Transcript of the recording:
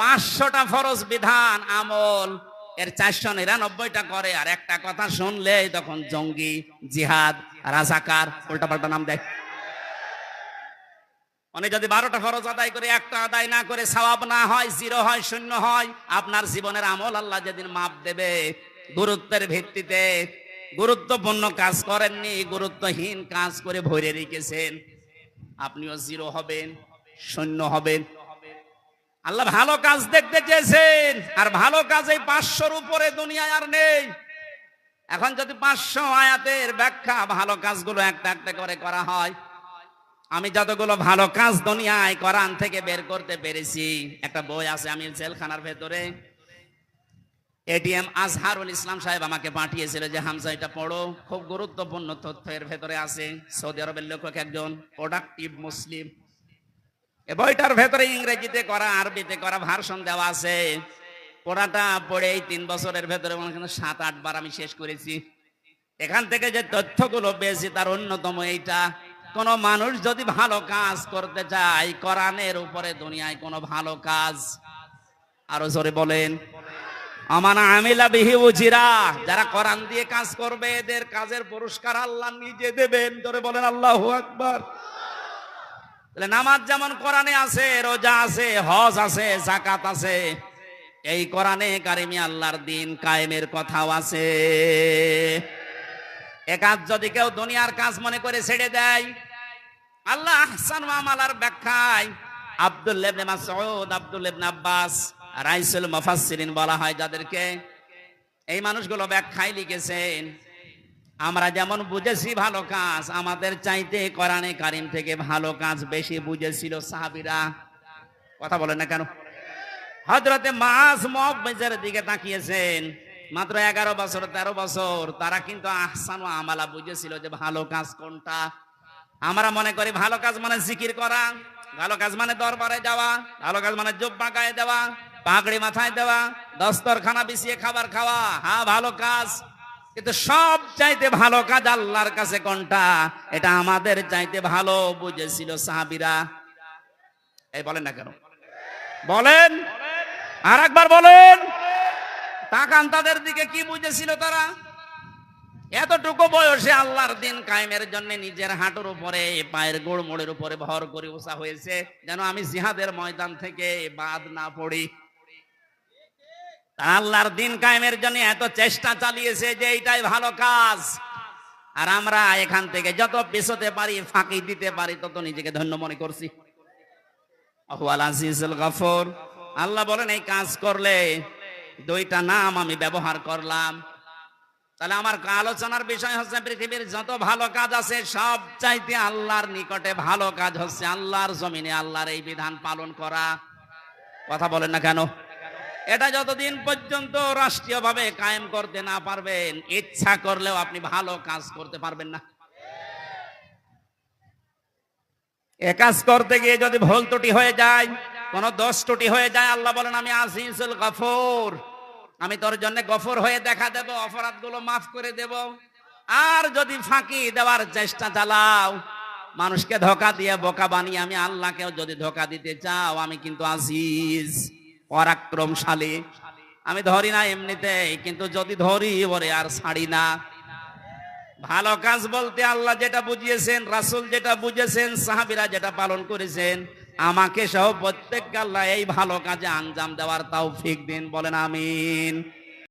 500টা ফরজ বিধান আমল, এর 499টা করে, আর একটা কথা শুনলেই তখন জঙ্গি, জিহাদ, রাজাকার উল্টাপাল্টা নাম দেয়। মানে যদি 12টা ফরজ আদায় করে একটা আদায় না করে সওয়াব না হয়, 0 হয়, 0 হয়, আপনার জীবনের আমল আল্লাহ যেদিন মাপ দেবে, গুরুত্বের ভিত্তিতে গুরুত্বপূর্ণ কাজ করেননি, গুরুত্বহীন কাজ করে ভরে রেখেছেন, আপনিও 0 হবেন, 0 হবেন। আল্লাহ ভালো কাজ দেখতে চেয়েছেন, আর ভালো কাজ এই 500-র উপরে দুনিয়ায় আর নেই। এখন যদি 500 আয়াতের ব্যাখ্যা ভালো কাজগুলো একটা একটা করে করা হয়, আমি যতগুলো ভালো কাজ দুনিয়ায় কোরআন থেকে বের করতে পেরেছি, একটা বই আছে আমি জেলখানার ভেতরে, এটিএম আজহারুল ইসলাম সাহেব আমাকে পাঠিয়েছিল যে হামজা এটা পড়ো, খুব গুরুত্বপূর্ণ তথ্য এর ভেতরে আছে। সৌদি আরবের লেখক একজন, প্রোডাক্টিভ মুসলিম। এই বইটার ভেতরে ইংরেজিতে করা, আরবিতে করা ভার্সন দেওয়া আছে। পড়াটা পড়ে এই 3 বছরের ভেতরে 7-8 বার আমি শেষ করেছি। এখান থেকে যে তথ্যগুলো পেয়েছি তার অন্যতম এইটা, কোন মানুষ যদি ভালো কাজ করতে চায়, কোরআনের উপরে দুনিয়ায় কোনো ভালো কাজ, আরো জোরে বলেন, আমানা আমিলা বিহি উজিরা, যারা কোরআন দিয়ে কাজ করবে এদের কাজের পুরস্কার আল্লাহ নিজে দেবেন। জোরে বলেন আল্লাহু আকবার। তাহলে নামাজ যেমন কোরআনে আছে, রোজা আছে, হজ আছে, যাকাত আছে, এই কোরআনে কারিমে আল্লাহর দিন কায়েমের কথাও আছে। এ কাজ যদি কেউ দুনিয়ার কাজ মনে করে ছেড়ে দেয়, আল্লাহ আহসান আমালার ব্যাখ্যায় আব্দুল্লাহ ইবনে মাসউদ, আব্দুল্লাহ ইবনে আব্বাস, রাইসুল মুফাসসিরিন বলা হয় যাদেরকে, এই মানুষগুলো ব্যাখ্যায় লিখেছেন, আমরা যেমন বুঝেছি ভালো কাজ, আমাদের চাইতে কোরআনে কারিম থেকে ভালো কাজ বেশি বুঝেছিল সাহাবীরা। কথা বলেন না কেন? হযরতে মুআয মুআযের দিকে তাকিয়েছেন, মাত্র 11 বছর 13 বছর, তারা কিন্তু আহসান ওয়া আমালা বুঝেছিল যে ভালো কাজ কোনটা। আমরা মনে করি ভালো কাজ মানে জিকির করা, ভালো কাজ মানে দরবারে যাওয়া, ভালো কাজ মানে জুব্বা গায়ে দেওয়া, পাগড়ি মাথায় দেওয়া, দস্তরখানা বিছিয়ে খাবার খাওয়া, হ্যাঁ ভালো কাজ। কিন্তু সব চাইতে ভালো কাজ আল্লাহর কাছে কোনটা, এটা আমাদের চাইতে ভালো বুঝেছিল সাহাবীরা। এই বলেন না কেন? বলেন, আর একবার বলেন। তাকান তাদের দিকে, কি বুঝেছিল তারা? এতটুকু বয়সে আল্লাহর দিন কায়েমের জন্য নিজের হাঁটুর উপরে, পায়ের গোড় মোড়ের উপরে ভর করে উঁচা হয়েছে, যেন আমি জিহাদের ময়দান থেকে বাদ না পড়ি। আল্লাহর দিন কায়েমের জন্য এত চেষ্টা চালিয়েছে যে এইটাই ভালো কাজ। আর আমরা এখান থেকে যত পিছতে পারি, ফাঁকি দিতে পারি, তত নিজেকে ধন্য মনে করছি। আহুয়াল আজিজুল গফুর। আল্লাহ বলেন এই কাজ করলে 2টা নাম আমি ব্যবহার করলাম। তাহলে আমার আলোচনার বিষয় হচ্ছে পৃথিবীর যত ভালো কাজ আছে সব চাইতে আল্লাহর নিকটে ভালো কাজ হচ্ছে আল্লাহর জমিনে আল্লাহর এই বিধান পালন করা। কথা বলেন না কেন? এটা যতদিন পর্যন্ত রাষ্ট্রীয়ভাবে কায়েম করতে না পারবেন, ইচ্ছা করলেও আপনি ভালো কাজ করতে পারবেন না। এ কাজ করতে গিয়ে যদি ভুল ত্রুটি হয়ে যায়, কোন দোষ ত্রুটি হয়ে যায়, আল্লাহ বলেন আমি আজিজুল গফুর, আমি তোর জন্য গফর হয়ে দেখা দেব, অপরাধগুলো মাফ করে দেব। আর যদি ফাঁকি দেওয়ার চেষ্টা চালাও, মানুষকে ধোঁকা দিয়ে বোকা বানিয়ে আমি আল্লাহকেও যদি ধোঁকা দিতে চাও, আমি কিন্তু আজিজ, পরাক্রমশালী। আমি ধরি না এমনিতেই, কিন্তু যদি ধরি ওরে আর ছাড়ি না। ভালো কাজ বলতে আল্লাহ যেটা বুঝিয়েছেন, রাসূল যেটা বুঝেছেন, সাহাবীরা যেটা পালন করেছেন, আমাকে সহ প্রত্যেককে আল্লাহ এই ভালো কাজে আঞ্জাম দেওয়ার তৌফিক দিন। বলেন আমিন।